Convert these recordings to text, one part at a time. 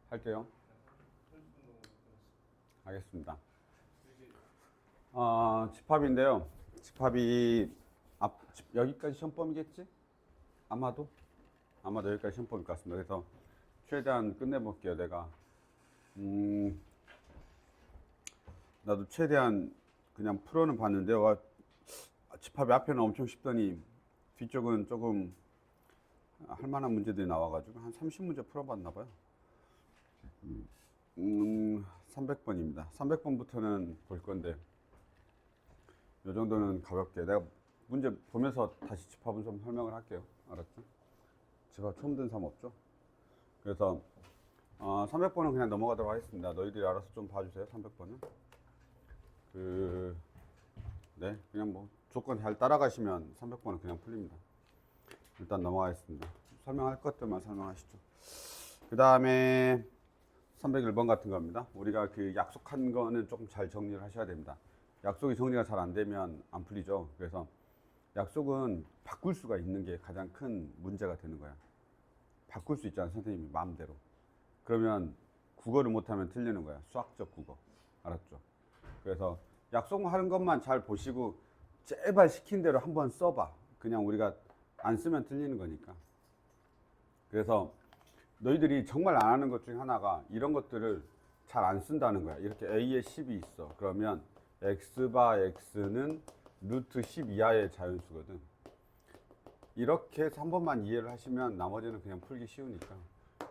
할게요. 알겠습니다. 집합인데요. 집합이 여기까지 시험범이겠지? 아마도 여기까지 시험범일 것 같습니다. 그래서 최대한 끝내볼게요. 내가 나도 최대한 그냥 풀어는 봤는데 집합이 앞에는 엄청 쉽더니 뒤쪽은 조금 할 만한 문제들이 나와가지고 한 30문제 풀어봤나 봐요. 300번입니다. 300번부터는 볼 건데 이 정도는 가볍게 내가 문제 보면서 다시 집합은 좀 설명을 할게요. 알았죠? 집합 처음 든 사람 없죠? 그래서 300번은 그냥 넘어가도록 하겠습니다. 너희들이 알아서 좀 봐주세요. 300번은 네, 그냥 뭐 조건 잘 따라가시면 300번은 그냥 풀립니다. 일단 넘어가겠습니다. 설명할 것들만 설명하시죠. 그 다음에 301번 같은 겁니다. 우리가 그 약속한 거는 조금 잘 정리를 하셔야 됩니다. 약속이 정리가 잘 안 되면 안 풀리죠. 그래서 약속은 바꿀 수가 있는 게 가장 큰 문제가 되는 거야. 바꿀 수 있잖아, 선생님이 마음대로. 그러면 국어를 못하면 틀리는 거야. 수학적 국어. 알았죠? 그래서 약속하는 것만 잘 보시고 제발 시킨 대로 한번 써봐. 그냥 우리가 안 쓰면 틀리는 거니까. 그래서 너희들이 정말 안 하는 것 중에 하나가 이런 것들을 잘 안 쓴다는 거야. 이렇게 a에 10이 있어. 그러면 x바 x는 루트 10 이하의 자연수거든. 이렇게 해서 한 번만 이해를 하시면 나머지는 그냥 풀기 쉬우니까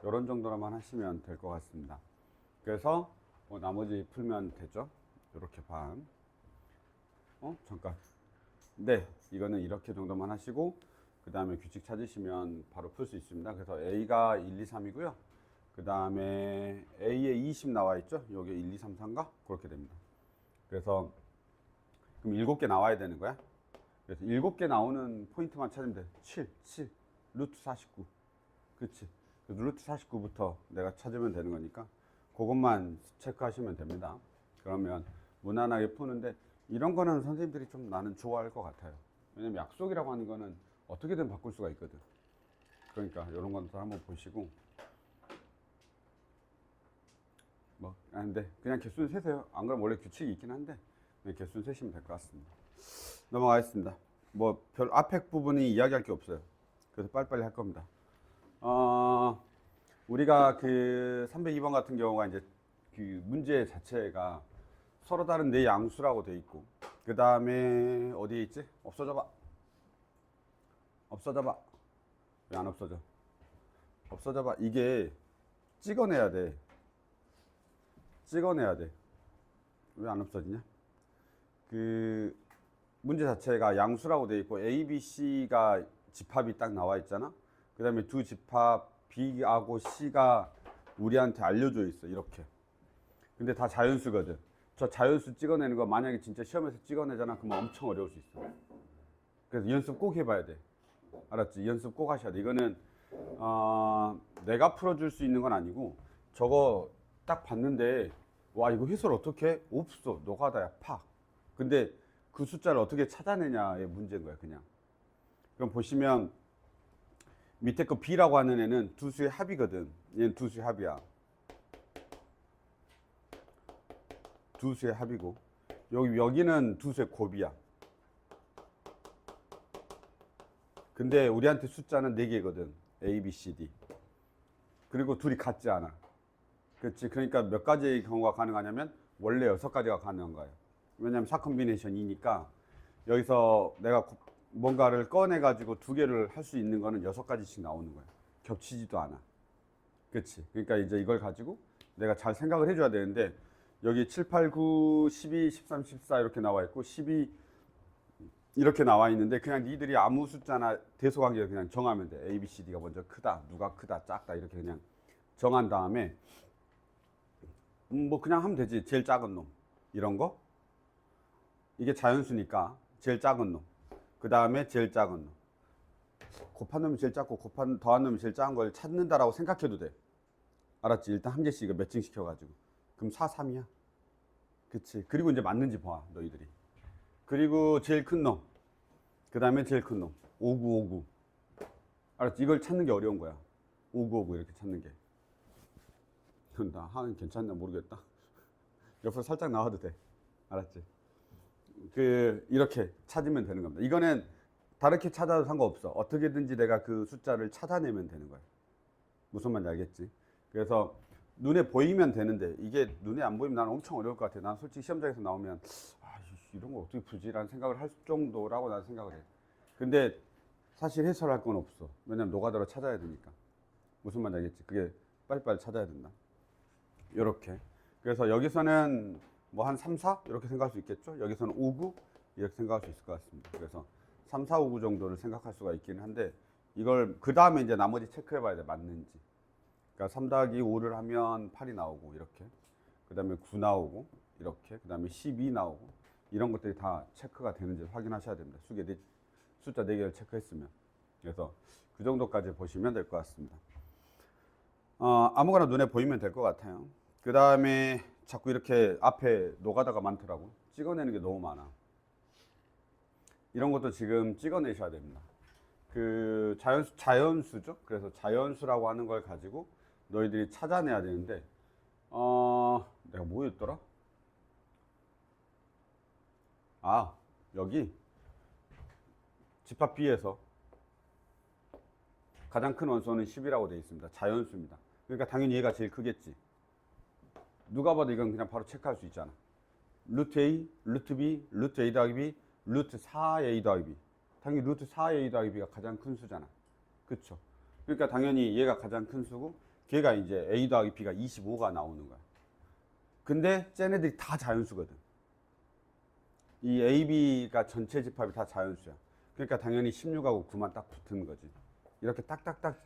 이런 정도로만 하시면 될 것 같습니다. 그래서 나머지 풀면 되죠. 이렇게 반. 잠깐. 네, 이거는 이렇게 정도만 하시고 그 다음에 규칙 찾으시면 바로 풀 수 있습니다. 그래서 A가 1, 2, 3이고요. 그 다음에 A에 20 나와 있죠. 여기 1, 2, 3, 4인가? 그렇게 됩니다. 그래서 그럼 7개 나와야 되는 거야. 그래서 7개 나오는 포인트만 찾으면 돼. 7, 루트 49. 그치? 루트 49부터 내가 찾으면 되는 거니까 그것만 체크하시면 됩니다. 그러면 무난하게 푸는데 이런 거는 선생님들이 좀 나는 좋아할 것 같아요. 왜냐면 약속이라고 하는 거는 어떻게든 바꿀 수가 있거든. 그러니까 이런 것도 한번 보시고 근데 그냥 개수는 세세요. 안 그러면 원래 규칙이 있긴 한데 그냥 개수는 세시면 될 것 같습니다. 넘어가겠습니다. 뭐 별 앞에 부분이 이야기할 게 없어요. 그래서 빨리빨리 할 겁니다. 우리가 그 302번 같은 경우가 이제 그 문제 자체가 서로 다른 네 양수라고 돼 있고 그 다음에 어디에 있지? 없어져봐. 왜 안 없어져? 없어져봐. 이게 찍어내야 돼. 왜 안 없어지냐? 그 문제 자체가 양수라고 돼 있고 A, B, C가 집합이 딱 나와 있잖아. 그 다음에 두 집합 B하고 C가 우리한테 알려져 있어. 이렇게. 근데 다 자연수거든. 저 자연수 찍어내는 거 만약에 진짜 시험에서 찍어내잖아. 그러면 엄청 어려울 수 있어. 그래서 연습 꼭 해봐야 돼. 알았지? 연습 꼭 하셔야 돼. 이거는 내가 풀어줄 수 있는 건 아니고 저거 딱 봤는데 와 이거 해설 어떻게 해? 없어. 노가다야 팍. 근데 그 숫자를 어떻게 찾아내냐의 문제인 거야 그냥. 그럼 보시면 밑에 거 B라고 하는 애는 두 수의 합이거든. 얘는 두 수의 합이야. 두 수의 합이고 여기는 두 수의 곱이야. 근데 우리한테 숫자는 4개거든. A, B, C, D. 그리고 둘이 같지 않아. 그렇지. 그러니까 몇 가지의 경우가 가능하냐면 원래 6가지가 가능한 거예요. 왜냐면 4컴비네이션이니까 여기서 내가 뭔가를 꺼내가지고 2개를 할 수 있는 거는 6가지씩 나오는 거야. 겹치지도 않아. 그렇지. 그러니까 이제 이걸 가지고 내가 잘 생각을 해줘야 되는데 여기 7, 8, 9, 12, 13, 14 이렇게 나와 있고 12 이렇게 나와 있는데 그냥 니들이 아무 숫자나 대소관계를 그냥 정하면 돼. A, B, C, D가 먼저 크다, 누가 크다, 작다 이렇게 그냥 정한 다음에 뭐 그냥 하면 되지. 제일 작은 놈 이런 거 이게 자연수니까 제일 작은 놈 그 다음에 제일 작은 놈 곱한 놈이 제일 작고 더한 놈이 제일 작은 걸 찾는다라고 생각해도 돼. 알았지? 일단 한 개씩 매칭 시켜가지고 그럼 4, 3이야. 그치? 그리고 이제 맞는지 봐 너희들이. 그리고 제일 큰 놈, 그 다음에 제일 큰 놈, 5959. 알았지? 이걸 찾는 게 어려운 거야. 5959 이렇게 찾는 게. 나 하는 괜찮나 모르겠다. 옆으로 살짝 나와도 돼. 알았지? 이렇게 찾으면 되는 겁니다. 이거는 다르게 찾아도 상관없어. 어떻게든지 내가 그 숫자를 찾아내면 되는 거야. 무슨 말인지 알겠지? 그래서 눈에 보이면 되는데 이게 눈에 안 보이면 나는 엄청 어려울 것 같아. 난 솔직히 시험장에서 나오면 이런 걸 어떻게 풀지라는 생각을 할 정도라고 나는 생각을 해. 근데 사실 해설할 건 없어. 왜냐면 노가다로 찾아야 되니까. 무슨 말인지 알겠지? 그게 빨리빨리 찾아야 된다. 이렇게. 그래서 여기서는 뭐 한 3, 4 이렇게 생각할 수 있겠죠. 여기서는 5, 9 이렇게 생각할 수 있을 것 같습니다. 그래서 3, 4, 5, 9 정도를 생각할 수가 있기는 한데 이걸 그 다음에 이제 나머지 체크해 봐야 돼. 맞는지. 그러니까 3 더하기 5를 하면 8이 나오고 이렇게. 그 다음에 9 나오고 이렇게. 그 다음에 12 나오고 이런 것들이 다 체크가 되는지 확인하셔야 됩니다. 숫자 4개를 체크했으면. 그래서 그 정도까지 보시면 될 것 같습니다. 아무거나 눈에 보이면 될 것 같아요. 그 다음에 자꾸 이렇게 앞에 노가다가 많더라고. 찍어내는 게 너무 많아. 이런 것도 지금 찍어내셔야 됩니다. 그 자연수죠. 그래서 자연수라고 하는 걸 가지고 너희들이 찾아내야 되는데, 내가 뭐였더라? 여기 집합 B에서 가장 큰 원소는 10이라고 되어 있습니다. 자연수입니다. 그러니까 당연히 얘가 제일 크겠지. 누가 봐도 이건 그냥 바로 체크할 수 있잖아. 루트 A, 루트 B, 루트 A 더하기 B, 루트 4A 더하기 B. 당연히 루트 4A 더하기 B가 가장 큰 수잖아. 그쵸? 그러니까 당연히 얘가 가장 큰 수고 걔가 이제 A 더하기 B가 25가 나오는 거야. 근데 쟤네들이 다 자연수거든. 이 A, B가 전체 집합이 다 자연수야. 그러니까 당연히 16하고 9만 딱 붙은 거지. 이렇게 딱딱딱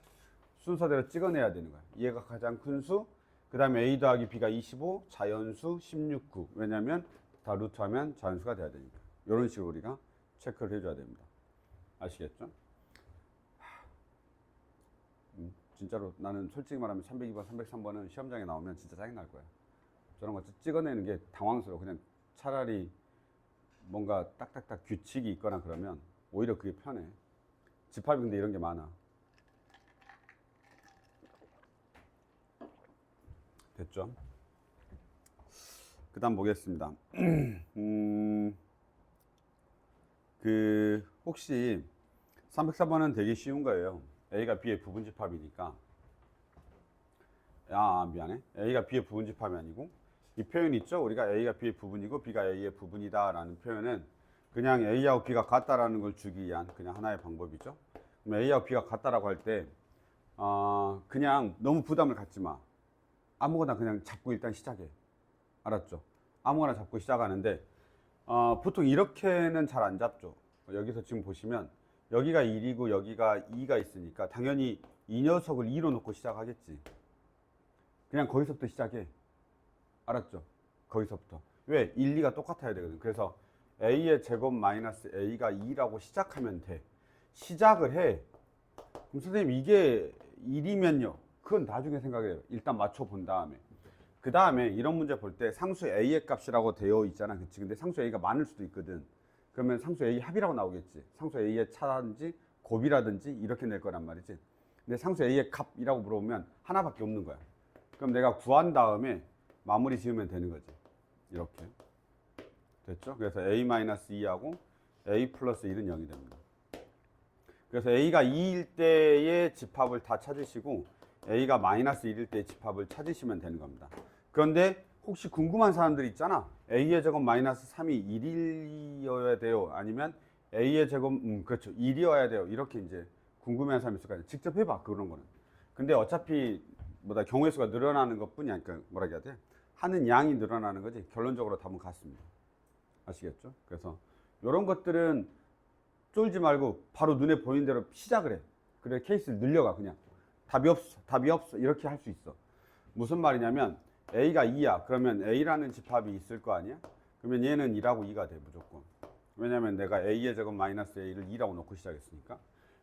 순서대로 찍어내야 되는 거야. 얘가 가장 큰 수, 그 다음에 A 더하기 B가 25, 자연수 16, 9. 왜냐면 다 루트하면 자연수가 돼야 되니까. 이런 식으로 우리가 체크를 해줘야 됩니다. 아시겠죠? 진짜로 나는 솔직히 말하면 302번, 303번은 시험장에 나오면 진짜 짜증날 거야. 저런 거 찍어내는 게 당황스러워. 그냥 차라리 뭔가 딱딱딱 규칙이 있거나 그러면 오히려 그게 편해. 집합이 근데 이런 게 많아. 됐죠? 그 다음 보겠습니다. 혹시 304번은 되게 쉬운 거예요. A가 B의 부분집합이니까. 미안해. A가 B의 부분집합이 아니고 이 표현 있죠? 우리가 A가 B의 부분이고 B가 A의 부분이다 라는 표현은 그냥 A하고 B가 같다라는 걸 주기 위한 그냥 하나의 방법이죠. 그럼 A하고 B가 같다라고 할 때 그냥 너무 부담을 갖지 마. 아무거나 그냥 잡고 일단 시작해. 알았죠? 아무거나 잡고 시작하는데 보통 이렇게는 잘 안 잡죠. 여기서 지금 보시면 여기가 1이고 여기가 2가 있으니까 당연히 이 녀석을 2로 놓고 시작하겠지. 그냥 거기서부터 시작해. 알았죠? 거기서부터. 왜? 1, 2가 똑같아야 되거든. 그래서 A의 제곱 마이너스 A가 2라고 시작하면 돼. 시작을 해. 그럼 선생님 이게 1이면요? 그건 나중에 생각해요. 일단 맞춰본 다음에. 그 다음에 이런 문제 볼 때 상수 A의 값이라고 되어 있잖아. 그치? 근데 상수 A가 많을 수도 있거든. 그러면 상수 A 합이라고 나오겠지. 상수 A의 차라든지 곱이라든지 이렇게 낼 거란 말이지. 근데 상수 A의 값이라고 물어보면 하나밖에 없는 거야. 그럼 내가 구한 다음에 마무리 지으면 되는 거지. 이렇게. 됐죠? 그래서 A-2하고 A 플러스 1은 0이 됩니다. 그래서 A가 2일 때의 집합을 다 찾으시고 A가 마이너스 1일 때의 집합을 찾으시면 되는 겁니다. 그런데 혹시 궁금한 사람들이 있잖아. A의 제곱 마이너스 3이 1이어야 돼요. 아니면 A의 제곱, 그렇죠. 1이어야 돼요. 이렇게 이제 궁금해하는 사람이 있을 거아요. 직접 해봐. 그런 거는. 근데 어차피 경우의 수가 늘어나는 것 뿐이야. 그러니까 뭐라 해야 돼? 하는 양이 늘어나는 거지. 결론적으로 답은 같습니다. 아시겠죠? 그래서 이런 것들은 쫄지 말고 바로 눈에 보이는 대로 시작을 해. 그래 케이스를 늘려가 그냥. 답이 없어. 이렇게 할 수 있어. 무슨 말이냐면 A가 2야. 그러면 A라는 집합이 있을 거 아니야? 그러면 얘는 2라고 2가 돼 무조건. 왜냐면 내가 A의 제곱 마이너스 A를 2라고 놓고 시작했으니까.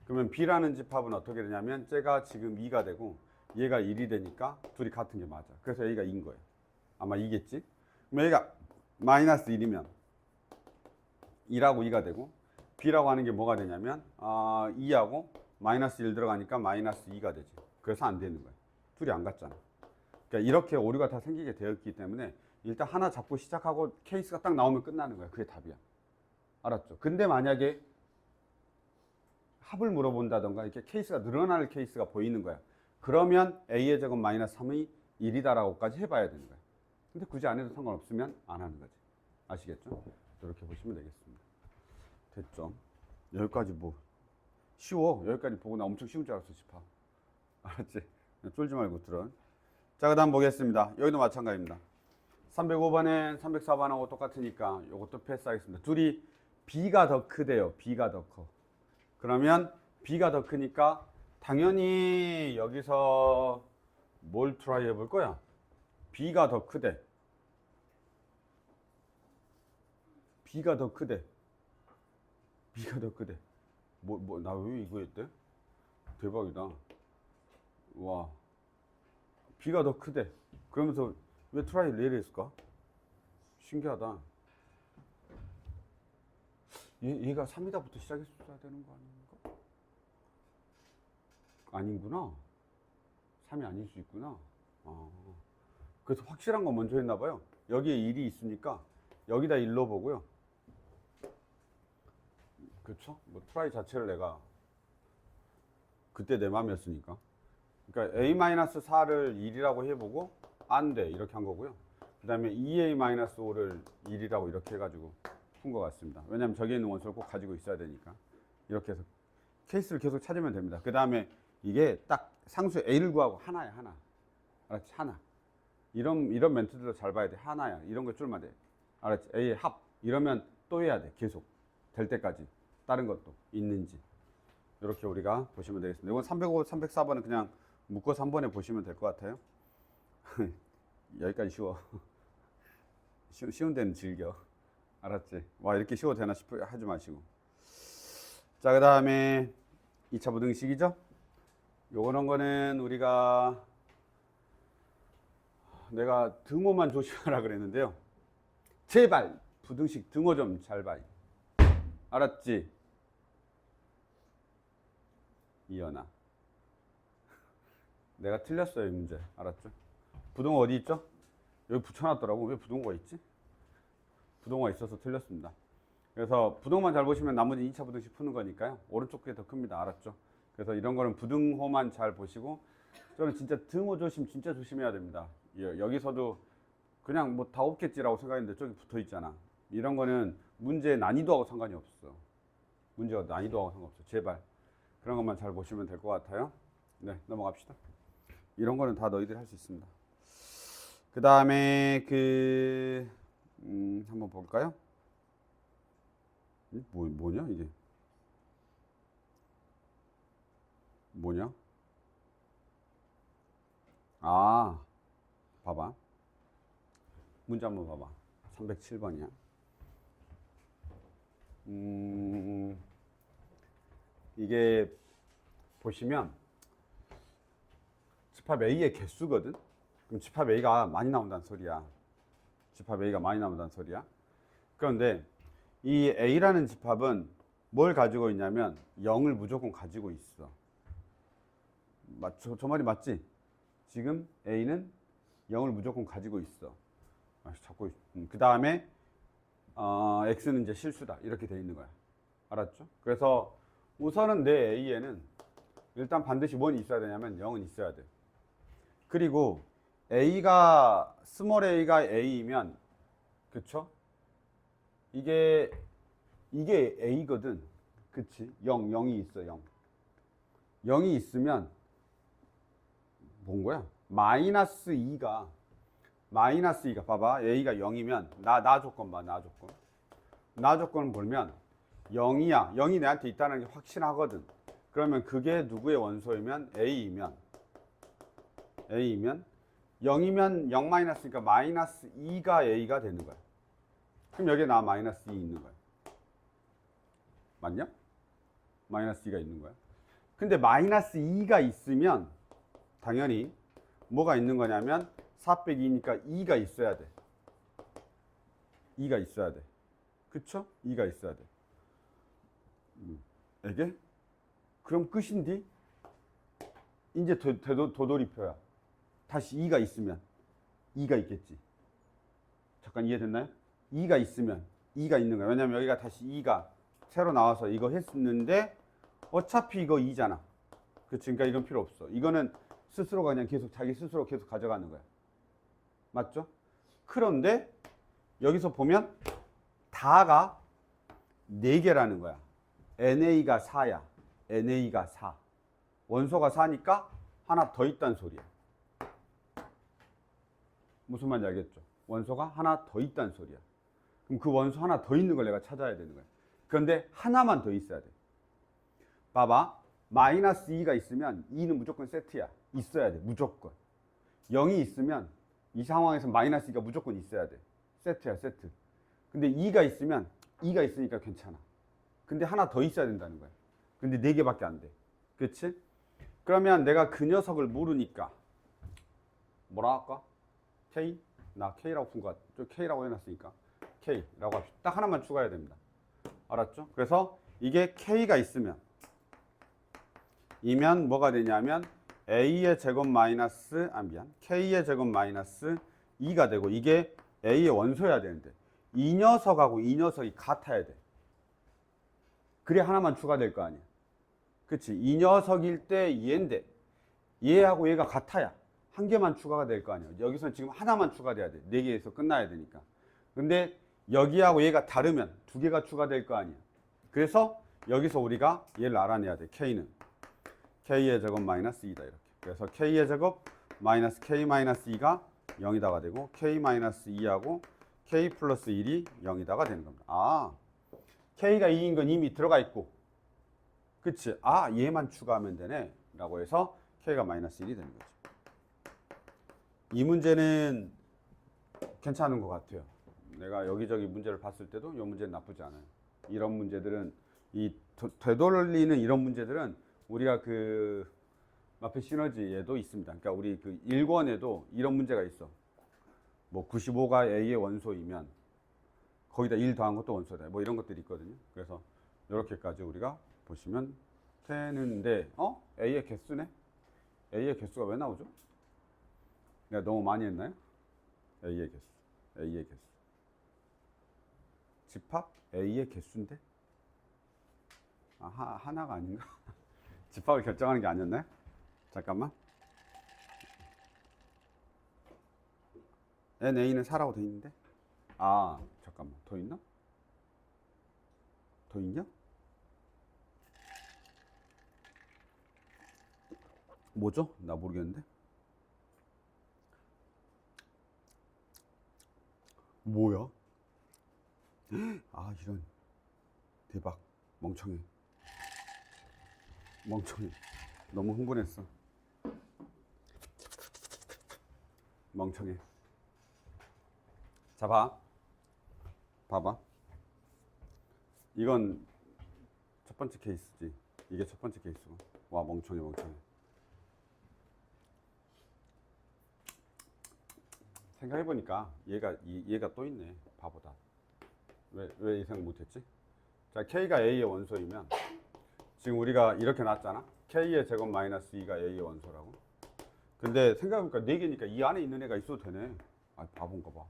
그러면 B라는 집합은 어떻게 되냐면 쟤가 지금 2가 되고 얘가 1이 되니까 둘이 같은 게 맞아. 그래서 A가 2인 거예요. 아마 2겠지? 그럼 A가 마이너스 1이면 2라고 2가 되고 B라고 하는 게 뭐가 되냐면 2하고 마이너스 1 들어가니까 마이너스 2가 되지. 그래서 안 되는 거야. 둘이 안 같잖아. 그러니까 이렇게 오류가 다 생기게 되었기 때문에 일단 하나 잡고 시작하고 케이스가 딱 나오면 끝나는 거야. 그게 답이야. 알았죠? 근데 만약에 합을 물어본다던가 이렇게 케이스가 늘어나는 케이스가 보이는 거야. 그러면 a의 제곱 마이너스 3이 1이다라고까지 해봐야 되는 거야. 근데 굳이 안 해도 상관없으면 안 하는 거지. 아시겠죠? 이렇게 보시면 되겠습니다. 됐죠? 여기까지 뭐 쉬워. 여기까지 보고 나 엄청 쉬운 줄 알았어. 집합. 알았지? 쫄지 말고 들어. 자, 그 다음 보겠습니다. 여기도 마찬가지입니다. 305번엔 304번하고 똑같으니까 이것도 패스하겠습니다. 둘이 b가 더 크대요. b가 더 커. 그러면 b가 더 크니까 당연히 여기서 뭘 트라이 해볼 거야? b가 더 크대. b가 더 크대. b가 더 크대. 나 왜 이거 했대? 대박이다. 와. b가 더 크대. 그러면서 왜 트라이 레일 했을까? 신기하다. 얘가 3이다부터 시작했어야 되는 거 아닌가? 아닌구나. 3이 아닐 수 있구나. 그래서 확실한 거 먼저 했나 봐요. 여기에 1이 있으니까 여기다 1로 보고요. 그렇죠? 뭐 트라이 자체를 내가 그때 내 맘이었으니까. 그러니까 a-4를 1이라고 해보고 안 돼 이렇게 한 거고요. 그 다음에 2a-5를 1이라고 이렇게 해가지고 푼 것 같습니다. 왜냐하면 저기에 있는 원소를 꼭 가지고 있어야 되니까. 이렇게 해서 케이스를 계속 찾으면 됩니다. 그 다음에 이게 딱 상수 a를 구하고 하나야. 하나. 알았지? 하나. 이런 멘트들도 잘 봐야 돼. 하나야. 이런 거 줄만 돼. 알았지? a의 합. 이러면 또 해야 돼. 계속. 될 때까지. 다른 것도 있는지. 이렇게 우리가 보시면 되겠습니다. 이건 305, 304번은 그냥 묶어서 한 번에 보시면 될 것 같아요. 여기까지 쉬워. 쉬운 데는 즐겨. 알았지? 와, 이렇게 쉬워도 되나 싶어 하지 마시고. 자, 그 다음에 2차 부등식이죠? 요거는 거는 우리가 내가 등호만 조심하라 그랬는데요. 제발 부등식 등호 좀 잘 봐. 알았지? 이연아. 내가 틀렸어요, 이 문제. 알았죠? 부등호 어디 있죠? 여기 붙여놨더라고. 왜 부등호가 있지? 부등호가 있어서 틀렸습니다. 그래서 부등호만 잘 보시면 나머지 2차 부등식 푸는 거니까요. 오른쪽 게 더 큽니다. 알았죠? 그래서 이런 거는 부등호만 잘 보시고, 저는 진짜 등호 진짜 조심해야 됩니다. 여기서도 그냥 뭐 다 없겠지라고 생각했는데 저기 붙어 있잖아. 이런 거는 문제 난이도하고 상관이 없어. 문제가 난이도하고 상관없어. 제발. 그런 것만 잘 보시면 될 것 같아요. 네, 넘어갑시다. 이런 거는 다 너희들이 할 수 있습니다. 그 다음에 한번 볼까요? 뭐냐 이게? 뭐냐? 아, 봐봐. 문제 한번 봐봐. 307번이야. 이게 보시면 집합 A의 개수거든. 그럼 집합 A가 많이 나온다는 소리야. 집합 A가 많이 나온다는 소리야. 그런데 이 A라는 집합은 뭘 가지고 있냐면 0을 무조건 가지고 있어. 저 말이 맞지? 지금 A는 0을 무조건 가지고 있어. 자꾸 그 다음에 X는 이제 실수다. 이렇게 돼 있는 거야. 알았죠? 그래서 우선은 내 A에는 일단 반드시 뭔이 있어야 되냐면 0은 있어야 돼. 그리고 A가 스몰 a가 A이면 그쵸? 이게 A거든. 그치? 0이 있어. 0이 있으면 뭔 거야? 마이너스 2가 봐봐. A가 0이면 나 조건 봐. 나 조건을 보면 0이야. 0이 내한테 있다는 게 확실하거든. 그러면 그게 누구의 원소이면 A이면 0이면 0 마이너스니까 마이너스 2가 A가 되는 거야. 그럼 여기에 나 마이너스 2 있는 거야. 맞냐? 마이너스 2가 있는 거야. 근데 마이너스 2가 있으면 당연히 뭐가 있는 거냐면 4 빼기 2니까 2가 있어야 돼. 2가 있어야 돼. 그쵸? 2가 있어야 돼. 이게? 그럼 끝인디? 이제 도돌이표야. 다시 2가 있으면 2가 있겠지. 잠깐 이해됐나요? 2가 있으면 2가 있는 거야. 왜냐면 여기가 다시 2가 새로 나와서 이거 했는데 어차피 이거 2잖아. 그치? 그러니까 이건 필요 없어. 이거는 스스로가 그냥 계속 자기 스스로 계속 가져가는 거야. 맞죠? 그런데 여기서 보면 다가 4개라는 거야. NA가 4야. NA가 4. 원소가 4니까 하나 더 있다는 소리야. 무슨 말인지 알겠죠? 원소가 하나 더 있다는 소리야. 그럼 그 원소 하나 더 있는 걸 내가 찾아야 되는 거야. 그런데 하나만 더 있어야 돼. 봐봐. 마이너스 2가 있으면 2는 무조건 세트야. 있어야 돼. 무조건. 0이 있으면 이 상황에서 마이너스 2가 무조건 있어야 돼. 세트야, 세트. 근데 2가 있으면 2가 있으니까 괜찮아. 근데 하나 더 있어야 된다는 거야. 근데 4개밖에 안 돼. 그치? 그러면 내가 그 녀석을 모르니까 뭐라 할까? K? 나 K라고 푼 것 같아. 저 K라고 해놨으니까 K라고 합시다. 딱 하나만 추가해야 됩니다. 알았죠? 그래서 이게 K가 있으면 이면 뭐가 되냐면 A의 제곱 마이너스 K의 제곱 마이너스 2가 되고 이게 A의 원소여야 되는데 이 녀석하고 이 녀석이 같아야 돼. 그래 하나만 추가될 거 아니야. 그치? 이 녀석일 때 얘인데 얘하고 얘가 같아야 한 개만 추가가 될 거 아니야. 여기서는 지금 하나만 추가돼야 돼. 4개에서 끝나야 되니까. 근데 여기하고 얘가 다르면 2개가 추가될 거 아니야. 그래서 여기서 우리가 얘를 알아내야 돼. K는 K의 제곱 마이너스 2다 이렇게. 그래서 K의 제곱 마이너스 K 마이너스 2가 0이다가 되고 K 마이너스 2하고 K 플러스 1이 0이다가 되는 겁니다. 아, K가 2인 건 이미 들어가 있고 그치? 아, 얘만 추가하면 되네 라고 해서 K가 마이너스 1이 되는 거지. 이 문제는 괜찮은 것 같아요. 내가 여기저기 문제를 봤을 때도 이 문제는 나쁘지 않아요. 이런 문제들은 이 되돌리는 이런 문제들은 우리가 그 마페 시너지에도 있습니다. 그러니까 우리 그 1권에도 이런 문제가 있어. 뭐 95가 A의 원소이면 거기다 1 더한 것도 원소다. 뭐 이런 것들이 있거든요. 그래서 이렇게까지 우리가 보시면 되는데 A의 개수네? A의 개수가 왜 나오죠? 내가 너무 많이 했나요? A의 개수. A의 개수. 집합 A의 개수인데? 아, 하나가 아닌가? 집합을 결정하는 게 아니었나요? 잠깐만. NA는 4라고 돼 있는데? 아, 잠깐만. 더 있나? 더 있냐? 뭐죠? 나 모르겠는데. 뭐야? 아, 이런. 대박. 멍청해. 멍청해. 너무 흥분했어. 멍청해. 자, 봐봐. 이건 첫 번째 케이스지. 이게 첫 번째 케이스고. 와, 멍청해. 생각해보니까 얘가 또 있네. 바보다. 왜 이 생각 못했지? 자, K가 A의 원소이면 지금 우리가 이렇게 놨잖아. K의 제곱 마이너스 2가 A의 원소라고. 근데 생각해보니까 4개니까 이 안에 있는 애가 있어도 되네. 아, 바본가 봐.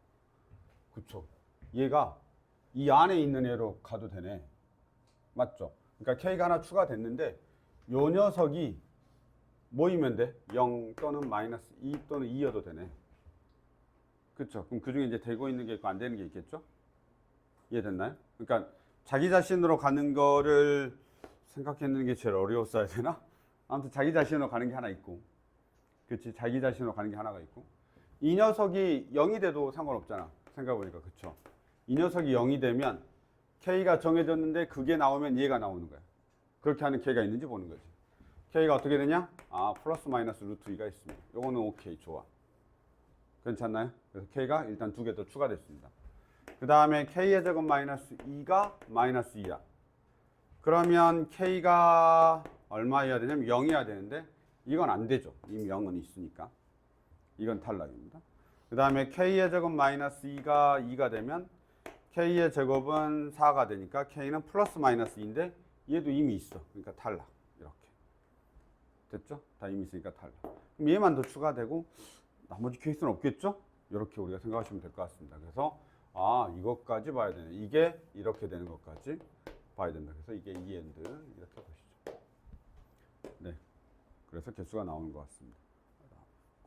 그쵸? 얘가 이 안에 있는 애로 가도 되네. 맞죠? 그러니까 K가 하나 추가됐는데 요 녀석이 뭐이면 돼? 0 또는 마이너스 2 또는 2여도 되네. 그쵸? 그럼 그 중에 이제 되고 있는 게 있고 안 되는 게 있겠죠? 이해됐나요? 그러니까 자기 자신으로 가는 거를 생각했는 게 제일 어려웠어야 되나? 아무튼 자기 자신으로 가는 게 하나 있고, 그치? 자기 자신으로 가는 게 하나가 있고, 이 녀석이 0이 돼도 상관없잖아. 생각해보니까, 그쵸? 이 녀석이 0이 되면 K가 정해졌는데 그게 나오면 얘가 나오는 거야. 그렇게 하는 K가 있는지 보는 거지. K가 어떻게 되냐? 아, 플러스 마이너스 루트 2가 있습니다. 요거는 오케이, 좋아. 괜찮나요? 그래서 K가 일단 2개 더 추가됐습니다. 그 다음에 K의 제곱 마이너스 2가 마이너스 2야. 그러면 K가 얼마여야 되냐면 0이어야 되는데 이건 안 되죠. 이미 0은 있으니까. 이건 탈락입니다. 그 다음에 K의 제곱 마이너스 2가 2가 되면 K의 제곱은 4가 되니까 K는 플러스 마이너스 2인데 얘도 이미 있어. 그러니까 탈락. 이렇게. 됐죠? 다 이미 있으니까 탈락. 그럼 얘만 더 추가되고 나머지 케이스는 없겠죠? 이렇게 우리가 생각하시면 될 것 같습니다. 그래서 이것까지 봐야 되네. 이게 이렇게 되는 것까지 봐야 된다. 그래서 이게 이엔드 이렇게 보시죠. 네. 그래서 개수가 나오는 것 같습니다.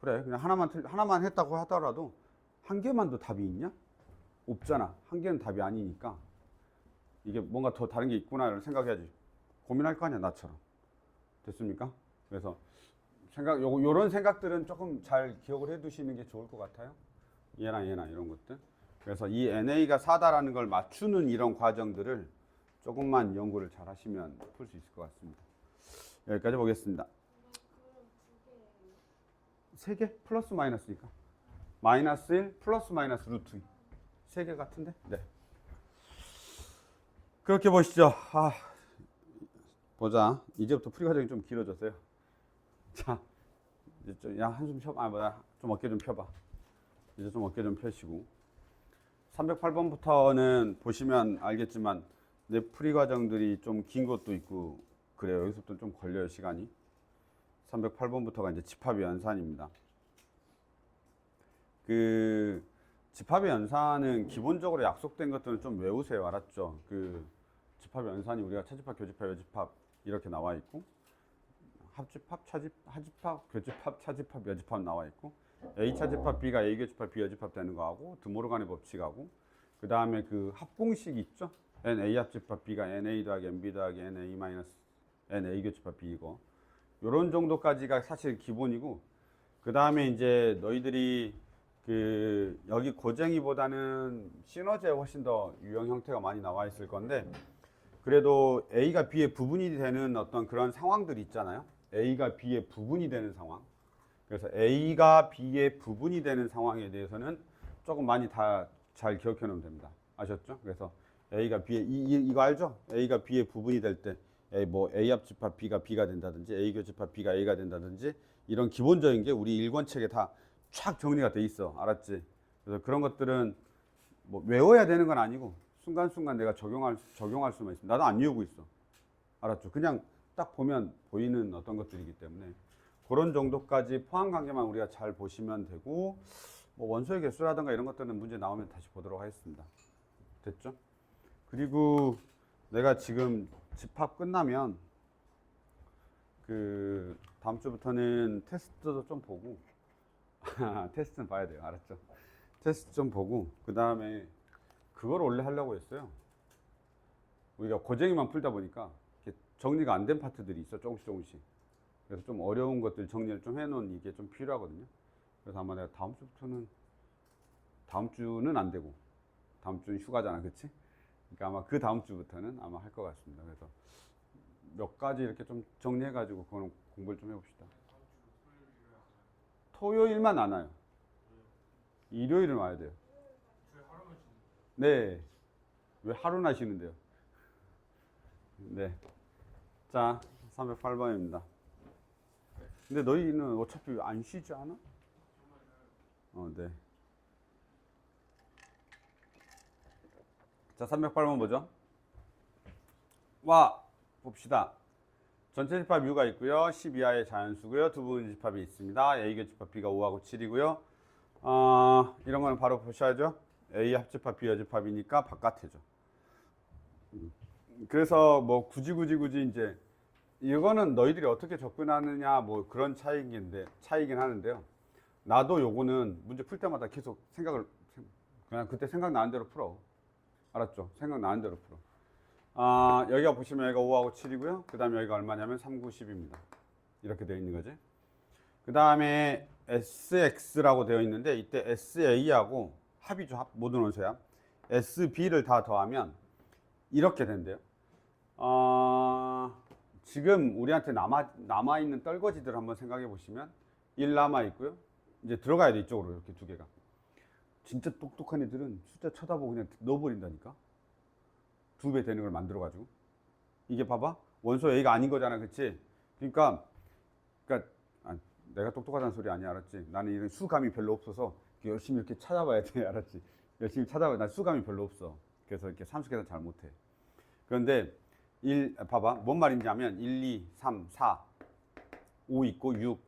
그래, 그냥 하나만 했다고 하더라도 한 개만도 답이 있냐? 없잖아. 한 개는 답이 아니니까 이게 뭔가 더 다른 게 있구나를 생각해야지. 고민할 거 아니야, 나처럼. 됐습니까? 그래서 요런 생각들은 조금 잘 기억을 해 두시는 게 좋을 것 같아요. 얘나 이런 것들. 그래서 이 NA가 4다라는 걸 맞추는 이런 과정들을 조금만 연구를 잘 하시면 풀 수 있을 것 같습니다. 여기까지 보겠습니다. 세 개? 플러스 마이너스니까. 마이너스 1 플러스 마이너스 루트 2. 세 개 같은데? 네. 그렇게 보시죠. 보자. 이제부터 풀이 과정이 좀 길어졌어요. 자, 이제 야, 한숨 쉬어봐. 좀 어깨 좀 펴봐. 이제 좀 어깨 좀 펴시고. 308번부터는 보시면 알겠지만 내 풀이 과정들이 좀 긴 것도 있고 그래요. 여기서부터 좀 걸려요, 시간이. 308번부터가 이제 집합의 연산입니다. 그 집합의 연산은 기본적으로 약속된 것들은 좀 외우세요. 알았죠? 그 집합의 연산이 우리가 차집합, 교집합, 여집합 이렇게 나와 있고 합집합, 하집합, 교집합, 차집합, 여집합 나와 있고 A 차집합 B가 A 교집합, B 여집합 되는 거하고 드모르간의 법칙하고 그 다음에 그 합공식 있죠? N A 합집합 B가 N A 더하기 N B 더하기 N A 마이너스 N A 교집합 B 이거 요런 정도까지가 사실 기본이고 그 다음에 이제 너희들이 그 여기 고쟁이보다는 시너지에 훨씬 더 유형 형태가 많이 나와 있을 건데 그래도 A가 B의 부분이 되는 어떤 그런 상황들이 있잖아요. A가 B의 부분이 되는 상황. 그래서 A가 B의 부분이 되는 상황에 대해서는 조금 많이 다 잘 기억해 놓으면 됩니다. 아셨죠? 그래서 A가 B의 이거 알죠? A가 B의 부분이 될 때 뭐 A 합집합 B가 B가 된다든지 A 교집합 B가 A가 된다든지 이런 기본적인 게 우리 일권책에 다 쫙 정리가 돼 있어. 알았지? 그래서 그런 것들은 뭐 외워야 되는 건 아니고 순간순간 내가 적용할 수만 있습니다. 나도 안 외우고 있어. 알았죠? 그냥 딱 보면 보이는 어떤 것들이기 때문에 그런 정도까지 포함 관계만 우리가 잘 보시면 되고 뭐 원소의 개수라든가 이런 것들은 문제 나오면 다시 보도록 하겠습니다. 됐죠? 그리고 내가 지금 집합 끝나면 그 다음 주부터는 테스트도 좀 보고 테스트는 봐야 돼요. 알았죠? 테스트 좀 보고 그 다음에 그걸 원래 하려고 했어요. 우리가 고쟁이만 풀다 보니까 정리가 안 된 파트들이 있어. 조금씩. 그래서 좀 어려운 것들 정리를 좀 해놓은 이게 좀 필요하거든요. 그래서 아마 내가 다음 주는 안 되고 다음 주는 휴가잖아, 그치? 그러니까 아마 그 다음 주부터는 아마 할 것 같습니다. 그래서 몇 가지 이렇게 좀 정리해가지고 그거는 공부를 좀 해봅시다. 토요일만 안 와요. 일요일은 와야 돼요. 네. 왜 하루나 쉬는데요? 네. 자, 308번입니다. 근데 너희는 어차피 안 쉬지 않아? 네. 자, 308번 보죠. 봅시다. 전체 집합 U가 있고요. 10 이하의 자연수고요. 두 부분 집합이 있습니다. A교 집합 B가 5하고 7이고요. 이런 거는 바로 보셔야죠. A 합집합 B 여집합이니까 바깥이죠. 그래서 뭐 굳이 이제 이거는 너희들이 어떻게 접근하느냐 뭐 그런 차이긴 하는데요. 나도 요거는 문제 풀 때마다 계속 그냥 그때 생각나는 대로 풀어. 알았죠? 생각나는 대로 풀어. 여기가 보시면 여기가 5하고 7이고요. 그 다음에 여기가 얼마냐면 3, 9, 10입니다. 이렇게 되어 있는 거지. 그 다음에 SX라고 되어 있는데 이때 SA하고 합이죠. 모든 원소야. SB를 다 더하면 이렇게 된대요. 지금 우리한테 남아있는 떨거지들 한번 생각해 보시면 1 남아있고요. 이제 들어가야 돼, 이쪽으로 이렇게 두 개가. 진짜 똑똑한 애들은 숫자 쳐다보고 그냥 넣어버린다니까. 2배 되는 걸 만들어가지고. 이게 봐봐. 원소 A가 아닌 거잖아. 그치? 그러니까 내가 똑똑하다는 소리 아니야. 알았지? 나는 이런 수감이 별로 없어서 열심히 이렇게 찾아봐야 돼. 알았지? 열심히 찾아봐야 돼. 난 수감이 별로 없어. 그래서 이렇게 함수계산 잘 못해. 그런데 봐봐. 뭔 말인지 하면 1, 2, 3, 4, 5 있고 6,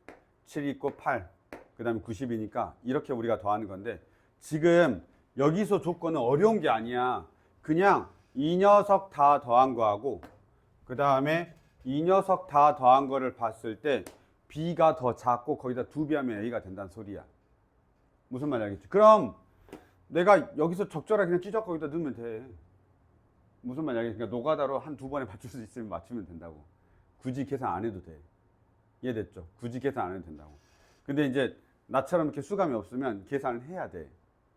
7 있고 8, 그 다음에 90이니까 이렇게 우리가 더하는 건데, 지금 여기서 조건은 어려운 게 아니야. 그냥 이 녀석 다 더한 거하고 그 다음에 이 녀석 다 더한 거를 봤을 때 B가 더 작고 거기다 2B 하면 A가 된다는 소리야. 무슨 말인지 알겠지? 그럼 내가 여기서 적절하게 그냥 찢어 거기다 넣으면 돼. 무슨 말인지 알겠지? 그러니까 노가다로 한 2번에 맞출 수 있으면 맞추면 된다고. 굳이 계산 안 해도 돼. 이해됐죠? 굳이 계산 안 해도 된다고. 근데 이제 나처럼 이렇게 수감이 없으면 계산을 해야 돼.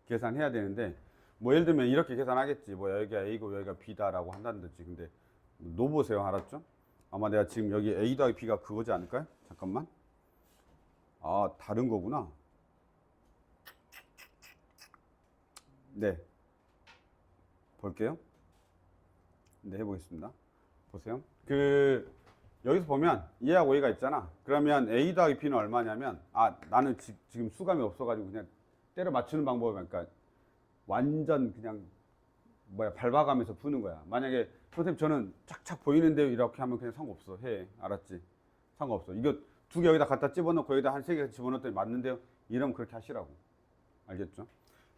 계산해야 되는데, 뭐 예를 들면 이렇게 계산하겠지. 뭐 여기가 A고 여기가 B다라고 한다는 듯이. 근데 노 보세요. 알았죠? 아마 내가 지금 여기 A 더하기 B가 그거지 않을까요? 잠깐만. 아, 다른 거구나. 네. 볼게요. 네, 해보겠습니다. 보세요. 여기서 보면 얘하고 얘가 있잖아. 그러면 A 더하기 B는 얼마냐면, 나는 지금 수감이 없어가지고 그냥 때려 맞추는 방법이, 그러니까 완전 그냥 밟아가면서 푸는 거야. 만약에 선생님 저는 착착 보이는데 이렇게 하면 그냥 상관없어. 해. 알았지? 상관없어. 이거 2개 여기다 갖다 집어넣고 여기다 한 3개 집어넣었더니 맞는데요. 이러면 그렇게 하시라고. 알겠죠?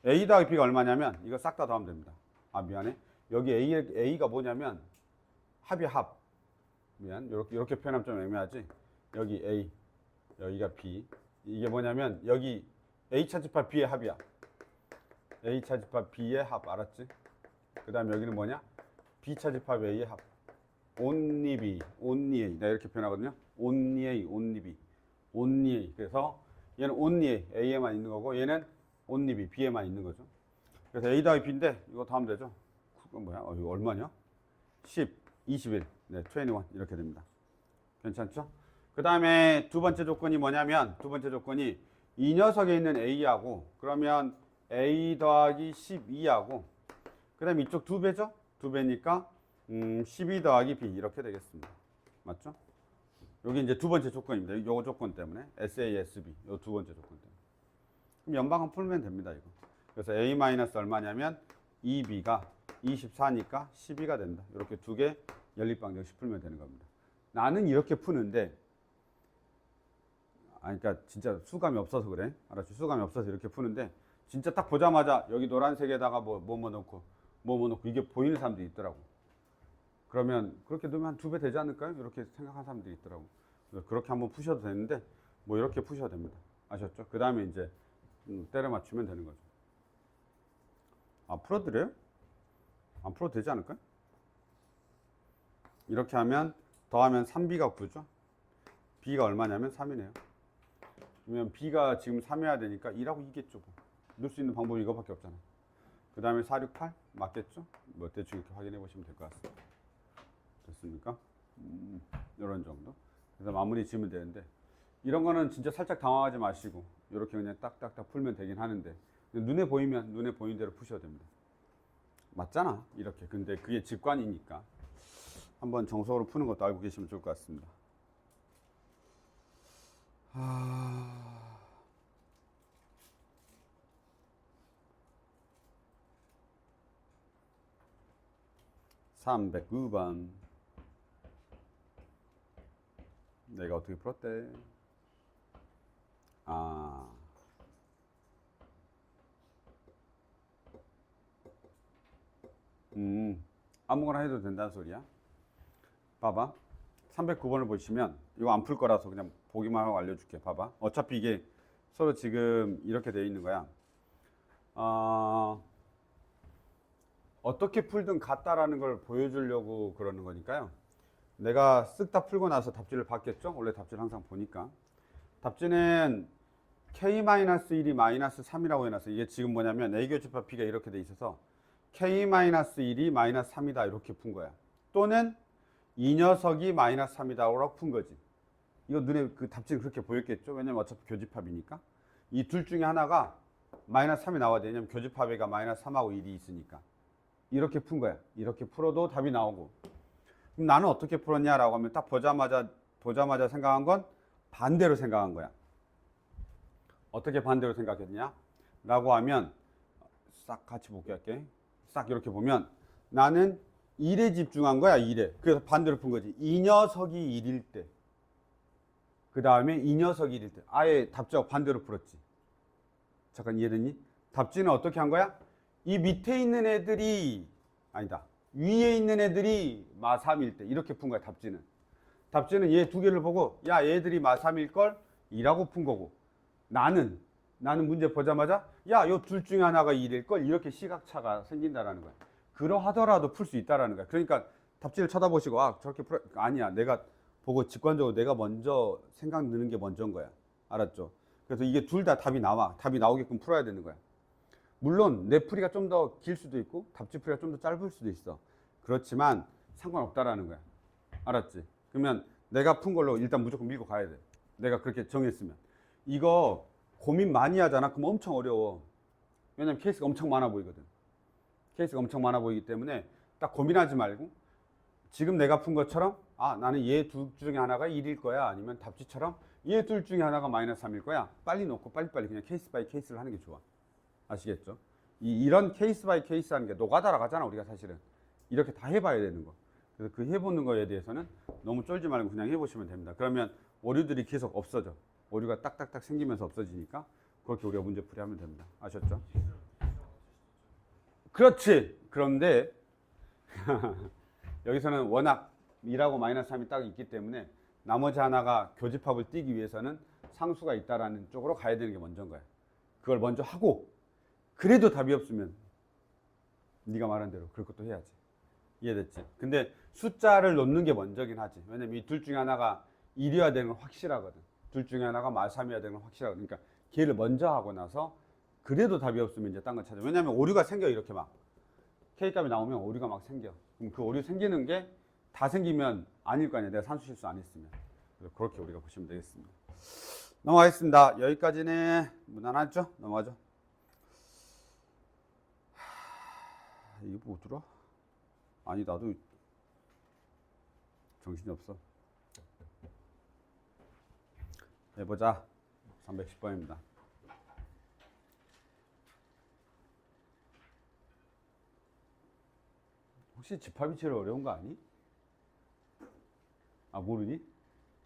A 더하기 B가 얼마냐면 이거 싹 다 더하면 됩니다. 미안해. 여기 A가 뭐냐면 합이 합. 미안. 이렇게 표현하면 좀 애매하지? 여기 A, 여기가 B. 이게 뭐냐면 여기 A 차집합 B의 합이야. A 차집합 B의 합. 알았지? 그 다음에 여기는 뭐냐? B 차집합 A의 합. only B, only A. 내가 이렇게 표현하거든요. only A, only B. only A. 그래서 얘는 only A, A에만 있는 거고 얘는 only B, B에만 있는 거죠. 그래서 A 더하기 B인데 이거 더하면 되죠. 그건 뭐야? 이거 얼마냐? 10, 21, 네, 21 이렇게 됩니다. 괜찮죠? 그 다음에 두 번째 조건이 뭐냐면 두 번째 조건이 이 녀석에 있는 A하고 그러면 A 더하기 12하고 그 다음에 이쪽 2배죠? 2배니까 12 더하기 B 이렇게 되겠습니다. 맞죠? 여기 이제 두 번째 조건입니다. 요거 조건 때문에 SASB 요 두 번째 조건 때문에. 그럼 연방은 풀면 됩니다. 이거. 그래서 A 마이너스 얼마냐면 2B가 24니까 12가 된다. 이렇게 두 개 연립방정식 풀면 되는 겁니다. 나는 이렇게 푸는데 그러니까 진짜 수감이 없어서 그래. 알았지? 수감이 없어서 이렇게 푸는데 진짜 딱 보자마자 여기 노란색에다가 뭐 넣고 이게 보이는 사람들이 있더라고. 그러면 그렇게 넣으면 한 2배 되지 않을까요? 이렇게 생각하는 사람들이 있더라고. 그렇게 한번 푸셔도 되는데 뭐 이렇게 푸셔도 됩니다. 아셨죠? 그 다음에 이제 때려 맞추면 되는 거죠. 풀어드려요? 안 풀어도 되지 않을까요? 이렇게 하면 더하면 3B가 9죠. B가 얼마냐면 3이네요. 그러면 B가 지금 3해야 되니까 2라고 이겠죠. 넣을 수 있는 방법이 이거밖에 없잖아. 그 다음에 4, 6, 8 맞겠죠? 뭐 대충 이렇게 확인해 보시면 될 것 같습니다. 됐습니까? 이런 정도. 그래서 마무리 지으면 되는데 이런 거는 진짜 살짝 당황하지 마시고 이렇게 그냥 딱딱딱 풀면 되긴 하는데 눈에 보이면 눈에 보이는 대로 푸셔도 됩니다. 맞잖아 이렇게. 근데 그게 직관이니까 한번 정석으로 푸는 것도 알고 계시면 좋을 것 같습니다. 309번 내가 어떻게 풀었대? 아무거나 해도 된다는 소리야. 봐봐. 309번을 보시면 이거 안 풀 거라서 그냥 보기만 하고 알려줄게. 봐봐. 어차피 이게 서로 지금 이렇게 돼 있는 거야. 어떻게 풀든 같다라는 걸 보여주려고 그러는 거니까요. 내가 쓱 다 풀고 나서 답지를 봤겠죠? 원래 답지를 항상 보니까. 답지는 K-1이 마이너스 3이라고 해놨어. 이게 지금 뭐냐면 A교집합 B가 이렇게 돼 있어서 K-1이 마이너스 3이다 이렇게 푼 거야. 또는 이 녀석이 마이너스 3이다라고 푼 거지. 이거 눈에 그 답지는 그렇게 보였겠죠? 왜냐면 어차피 교집합이니까. 이 둘 중에 하나가 마이너스 3이 나와야 돼. 왜냐면 교집합에가 마이너스 3하고 1이 있으니까. 이렇게 푼 거야. 이렇게 풀어도 답이 나오고. 그럼 나는 어떻게 풀었냐라고 하면 딱 보자마자 생각한 건 반대로 생각한 거야. 어떻게 반대로 생각했냐? 라고 하면 싹 같이 볼게. 싹 이렇게 보면 나는 1에 집중한 거야. 1에. 그래서 반대로 푼 거지. 이 녀석이 1일 때. 그 다음에 이 녀석이 1일 때. 아예 답지하고 반대로 풀었지. 잠깐 이해됐니? 답지는 어떻게 한 거야? 이 밑에 있는 애들이 아니다. 위에 있는 애들이 마3일 때 이렇게 푼 거야. 답지는. 답지는 얘 두 개를 보고 야 얘들이 마3일 걸 이라고 푼 거고 나는 문제 보자마자 야 요 둘 중에 하나가 1일 걸 이렇게 시각차가 생긴다라는 거야. 그러하더라도 풀 수 있다라는 거야. 그러니까 답지를 쳐다보시고 아 저렇게 풀어 아니야. 내가 보고 직관적으로 내가 먼저 생각 드는 게 먼저인 거야. 알았죠? 그래서 이게 둘 다 답이 나와. 답이 나오게끔 풀어야 되는 거야. 물론 내 풀이가 좀 더 길 수도 있고 답지 풀이가 좀 더 짧을 수도 있어. 그렇지만 상관없다라는 거야. 알았지? 그러면 내가 푼 걸로 일단 무조건 밀고 가야 돼. 내가 그렇게 정했으면. 이거 고민 많이 하잖아. 그럼 엄청 어려워. 왜냐면 케이스가 엄청 많아 보이거든. 케이스가 엄청 많아 보이기 때문에 딱 고민하지 말고 지금 내가 푼 것처럼 아 나는 얘 둘 중에 하나가 1일 거야. 아니면 답지처럼 얘 둘 중에 하나가 마이너스 3일 거야. 빨리 놓고 빨리빨리 그냥 케이스 바이 케이스를 하는 게 좋아. 아시겠죠? 이런 케이스 바이 케이스 하는 게 노가다라고 하잖아. 우리가 사실은. 이렇게 다 해봐야 되는 거. 그래서 그 해보는 거에 대해서는 너무 쫄지 말고 그냥 해보시면 됩니다. 그러면 오류들이 계속 없어져. 오류가 딱딱딱 생기면서 없어지니까 그렇게 우리가 문제풀이 하면 됩니다. 아셨죠? 그렇지. 그런데 여기서는 워낙 2하고 마이너스 3이 딱 있기 때문에 나머지 하나가 교집합을 띄기 위해서는 상수가 있다라는 쪽으로 가야 되는 게 먼저인 거야. 그걸 먼저 하고 그래도 답이 없으면 네가 말한 대로 그럴 것도 해야지. 이해됐지? 근데 숫자를 놓는 게 먼저긴 하지. 왜냐면 이 둘 중에 하나가 1이어야 되는 건 확실하거든. 둘 중에 하나가 마3이어야 되는 건 확실하거든. 그러니까 걔를 먼저 하고 나서 그래도 답이 없으면 이제 딴 거 찾아. 왜냐면 오류가 생겨 이렇게 막. K값이 나오면 오류가 막 생겨. 그럼 그 오류 생기는 게 다 생기면 아닐 거 아니야. 내가 산수 실수 안 했으면. 그래서 그렇게 우리가 보시면 되겠습니다. 넘어가겠습니다. 여기까지는 무난하죠? 넘어가죠. 이게 뭐더라? 아니 나도 정신이 없어. 해보자. 310번입니다. 혹시 집합이 제일 어려운 거 아니? 아 모르니?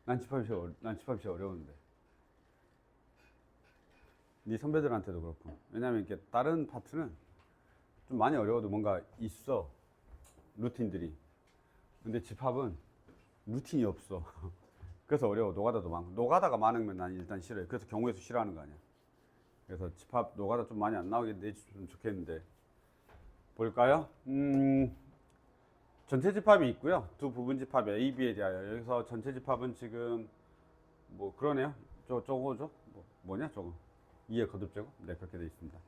난 집합이 제일 어려운데. 네 선배들한테도 그렇고. 왜냐면 이렇게 다른 파트는 좀 많이 어려워도 뭔가 있어. 루틴들이. 근데 집합은 루틴이 없어. 그래서 어려워. 노가다도 많고. 노가다가 많으면 난 일단 싫어요. 그래서 경우에서 싫어하는 거 아니야. 그래서 집합 노가다 좀 많이 안 나오게 내주면 좋겠는데. 볼까요? 전체 집합이 있고요. 두 부분 집합 A, B에 대하여. 여기서 전체 집합은 지금 뭐 그러네요. 저거죠? 뭐냐 저거? 2의 거듭제곱? 네, 그렇게 되어 있습니다.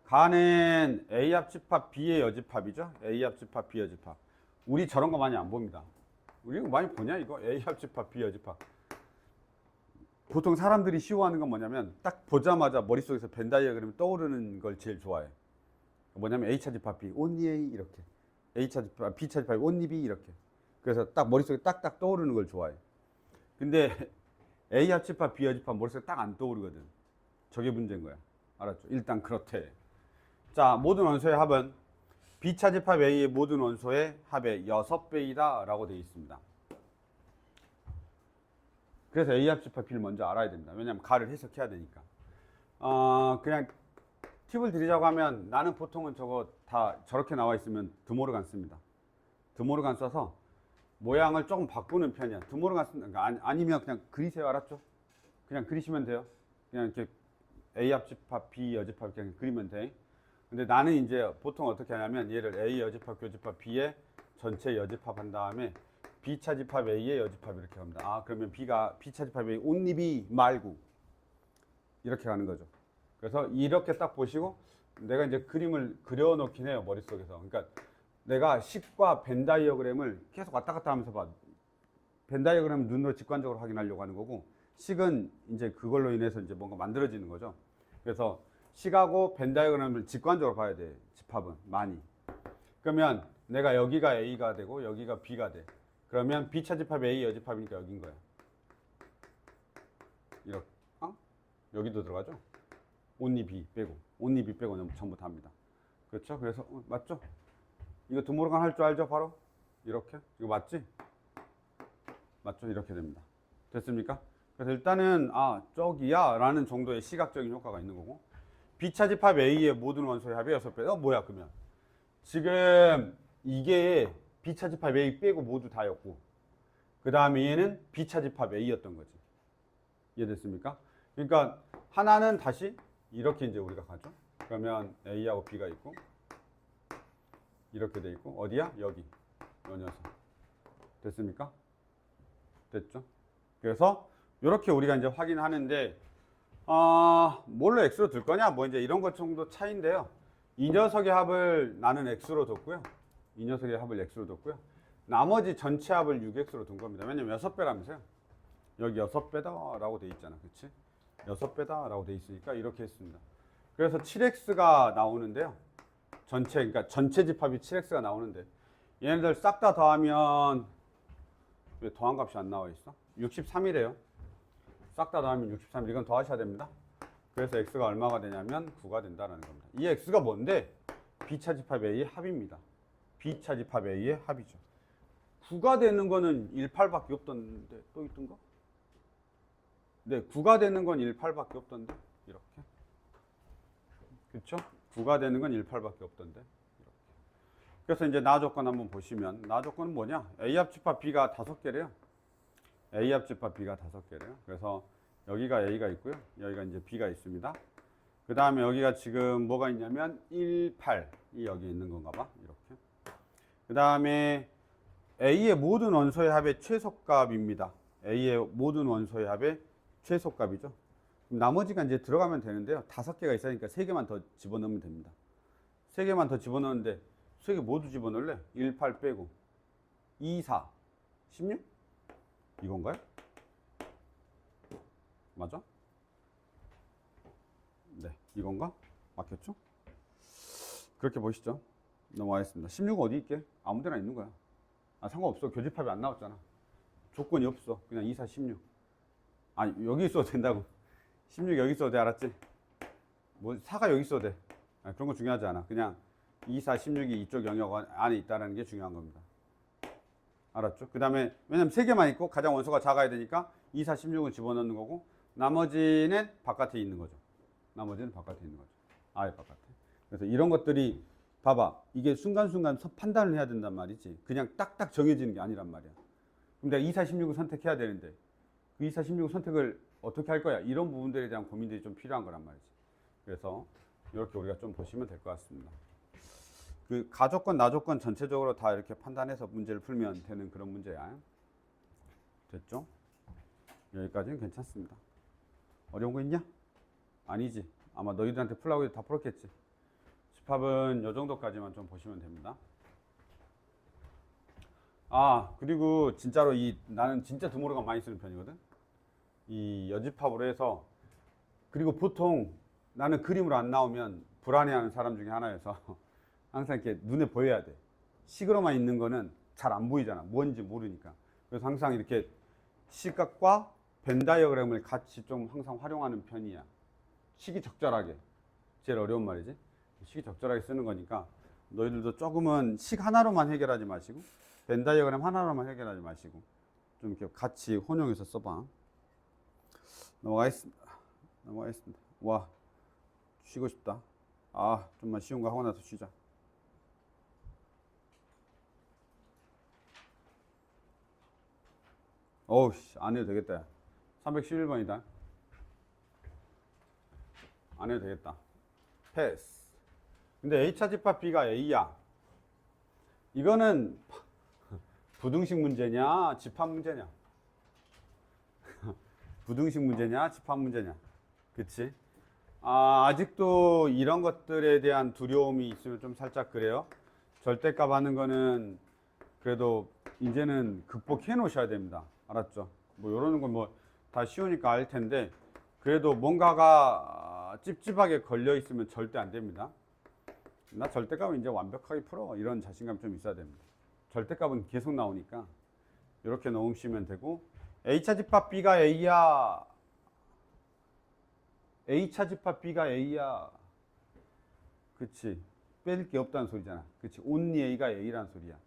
가는 A 합집합 B의 여집합이죠. A 합집합 B 여집합. 우리 저런 거 많이 안 봅니다. 우리 이거 많이 보냐 이거? A 합집합 B 여집합. 보통 사람들이 쉬워하는 건 뭐냐면 딱 보자마자 머릿속에서 벤 다이어그램이 떠오르는 걸 제일 좋아해. 뭐냐면 A 차집합 B only A 이렇게. A 차집합 B 차집합 only B 이렇게. 그래서 딱 머릿속에 딱딱 떠오르는 걸 좋아해. 근데 A 합집합 B 여집합 머릿속에 딱 안 떠오르거든. 저게 문제인 거야. 알았죠? 일단 그렇대. 자, 모든 원소의 합은 B 차집합 A의 모든 원소의 합의 6배이다 라고 되어 있습니다. 그래서 A 합집합 B를 먼저 알아야 됩니다. 왜냐하면 가를 해석해야 되니까. 그냥 팁을 드리자고 하면 나는 보통은 저거 다 저렇게 나와 있으면 드모르간 씁니다. 드모르간 써서 모양을 조금 바꾸는 편이야. 드모르간 쓰는 거 아니면 그냥 그리세요. 알았죠? 그냥 그리시면 돼요. 그냥 이렇게 A 합집합 B 여집합 그냥 그리면 돼. 근데 나는 이제 보통 어떻게 하냐면 얘를 A 여집합 교집합 B의 전체 여집합 한 다음에 B 차집합 A의 여집합 이렇게 합니다. 아 그러면 B가 B 차집합 A only B 말고 이렇게 가는 거죠. 그래서 이렇게 딱 보시고 내가 이제 그림을 그려놓긴 해요 머릿속에서. 그러니까 내가 식과 벤 다이어그램을 계속 왔다 갔다 하면서 봐. 벤 다이어그램은 눈으로 직관적으로 확인하려고 하는 거고 식은 이제 그걸로 인해서 이제 뭔가 만들어지는 거죠. 그래서 식하고 벤 다이어그램을 직관적으로 봐야 돼. 집합은 많이. 그러면 내가 여기가 A가 되고 여기가 B가 돼. 그러면 B 차집합 A 여집합이니까 여긴 거야. 이렇게. 여기도 들어가죠? only B 빼고. only B 빼고 전부 다 합니다. 그렇죠? 그래서 맞죠? 이거 드모르간 할 줄 알죠? 바로? 이렇게? 이거 맞지? 맞죠? 이렇게 됩니다. 됐습니까? 그래서 일단은 저기야 라는 정도의 시각적인 효과가 있는 거고, B차집합 A의 모든 원소의 합이 6배. 뭐야 그러면 지금 이게 B차집합 A 빼고 모두 다였고, 그 다음에 얘는 B차집합 A였던 거지. 이해됐습니까? 그러니까 하나는 다시 이렇게 이제 우리가 가죠. 그러면 A하고 B가 있고 이렇게 돼 있고, 어디야? 여기 요 녀석. 됐습니까? 됐죠? 그래서 이렇게 우리가 이제 확인하는데, 뭘로 X로 둘 거냐? 뭐 이제 이런 것 정도 차이인데요. 이 녀석의 합을 나는 X로 뒀고요. 이 녀석의 합을 X로 뒀고요. 나머지 전체 합을 6X로 둔 겁니다. 왜냐면 6배라면서요. 여기 6배다 라고 돼 있잖아. 그치? 6배다 라고 돼 있으니까 이렇게 했습니다. 그래서 7X가 나오는데요. 그러니까 전체 집합이 7X가 나오는데, 얘네들 싹 다 더하면, 왜 더한 값이 안 나와 있어? 63이래요. 싹 다 더하면 63. 이건 더하셔야 됩니다. 그래서 X가 얼마가 되냐면 9가 된다는 겁니다. 이 X가 뭔데? B차집합 A의 합입니다. B차집합 A의 합이죠. 9가 되는 거는 18밖에 없던데 또 있던가? 네, 9가 되는 건 18밖에 없던데 이렇게. 그렇죠? 9가 되는 건 18밖에 없던데 이렇게. 그래서 이제 나 조건 한번 보시면, 나 조건은 뭐냐? A합 집합 B가 5개래요. A합 집합 B가 5개래요. 그래서 여기가 A가 있고요. 여기가 이제 B가 있습니다. 그 다음에 여기가 지금 뭐가 있냐면 1, 8이 여기 있는 건가 봐. 이렇게. 그 다음에 A의 모든 원소의 합의 최소값입니다. A의 모든 원소의 합의 최소값이죠. 나머지가 이제 들어가면 되는데요. 5개가 있으니까 3개만 더 집어넣으면 됩니다. 3개만 더 집어넣는데 3개 모두 집어넣을래? 1, 8 빼고 2, 4, 16? 이건가요? 맞아? 네, 이건가? 맞겠죠? 그렇게 보시죠. 넘어가겠습니다. 16은 어디 있게? 아무 데나 있는 거야. 상관없어. 교집합이 안 나왔잖아. 조건이 없어. 그냥 2, 4, 16. 여기 있어도 된다고. 16 여기 있어도 돼. 알았지? 뭐 4가 여기 있어도 돼. 그런 거 중요하지 않아. 그냥 2, 4, 16이 이쪽 영역 안에 있다는 게 중요한 겁니다. 알았죠? 그 다음에 왜냐면 3개만 있고 가장 원소가 작아야 되니까 2, 4, 16은 집어넣는 거고, 나머지는 바깥에 있는 거죠. 나머지는 바깥에 있는 거죠. 아예 바깥에. 그래서 이런 것들이 봐봐. 이게 순간순간 판단을 해야 된단 말이지. 그냥 딱딱 정해지는 게 아니란 말이야. 그럼 내가 2, 4, 16을 선택해야 되는데 그 2, 4, 16 선택을 어떻게 할 거야? 이런 부분들에 대한 고민들이 좀 필요한 거란 말이지. 그래서 이렇게 우리가 좀 보시면 될 것 같습니다. 그 가조건, 나조건 전체적으로 다 이렇게 판단해서 문제를 풀면 되는 그런 문제야. 됐죠? 여기까지는 괜찮습니다. 어려운 거 있냐? 아니지. 아마 너희들한테 풀라고 해도 다 풀었겠지. 집합은 이 정도까지만 좀 보시면 됩니다. 그리고 진짜로 나는 진짜 드모르가 많이 쓰는 편이거든. 이 여집합으로 해서, 그리고 보통 나는 그림으로 안 나오면 불안해하는 사람 중에 하나여서 항상 이렇게 눈에 보여야 돼. 식으로만 있는 거는 잘 안 보이잖아. 뭔지 모르니까. 그래서 항상 이렇게 시각과 벤 다이어그램을 같이 좀 항상 활용하는 편이야. 시기 적절하게. 제일 어려운 말이지. 시기 적절하게 쓰는 거니까 너희들도 조금은 식 하나로만 해결하지 마시고 벤 다이어그램 하나로만 해결하지 마시고 좀 이렇게 같이 혼용해서 써봐. 넘어가겠습니다. 와, 쉬고 싶다. 좀만 쉬운 거 하고 나서 쉬자. 안 해도 되겠다. 311번이다. 안 해도 되겠다. 패스. 근데 A차 집합 B가 A야. 이거는 부등식 문제냐, 집합 문제냐? 부등식 문제냐, 집합 문제냐? 그치? 아직도 이런 것들에 대한 두려움이 있으면 좀 살짝 그래요. 절대값 하는 거는 그래도 이제는 극복해 놓으셔야 됩니다. 알았죠? 뭐 이러는 건 뭐 다 쉬우니까 알 텐데, 그래도 뭔가가 찝찝하게 걸려 있으면 절대 안 됩니다. 나 절대값은 이제 완벽하게 풀어. 이런 자신감 좀 있어야 됩니다. 절대값은 계속 나오니까 이렇게 넣으시면 되고, A차 집합 B가 A야. A차 집합 B가 A야. 그치? 뺄 게 없다는 소리잖아. 그치? only A가 A라는 소리야.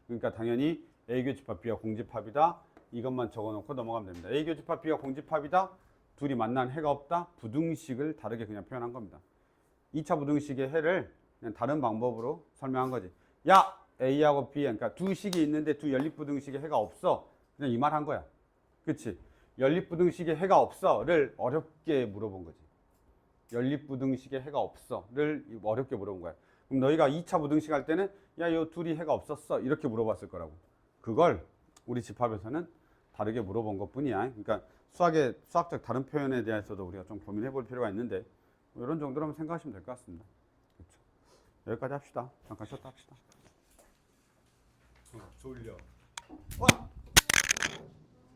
그러니까 당연히 A 교집합 B가 공집합이다. 이것만 적어놓고 넘어가면 됩니다. A 교집합 B가 공집합이다. 둘이 만난 해가 없다. 부등식을 다르게 그냥 표현한 겁니다. 2차 부등식의 해를 그냥 다른 방법으로 설명한 거지. 야! A하고 B, 그러니까 두 식이 있는데 두 연립부등식의 해가 없어. 그냥 이 말 한 거야. 그치? 연립부등식의 해가 없어를 어렵게 물어본 거지. 연립부등식의 해가 없어를 어렵게 물어본 거야. 그럼 너희가 2차 부등식 할 때는 야, 요 둘이 해가 없었어. 이렇게 물어봤을 거라고. 그걸 우리 집합에서는 다르게 물어본 것 뿐이야. 그러니까 수학적 다른 표현에 대해서도 우리가 좀 고민해 볼 필요가 있는데 뭐 이런 정도로만 생각하시면 될 것 같습니다. 그렇죠. 여기까지 합시다. 잠깐 쉬었다 합시다. 졸려. 와!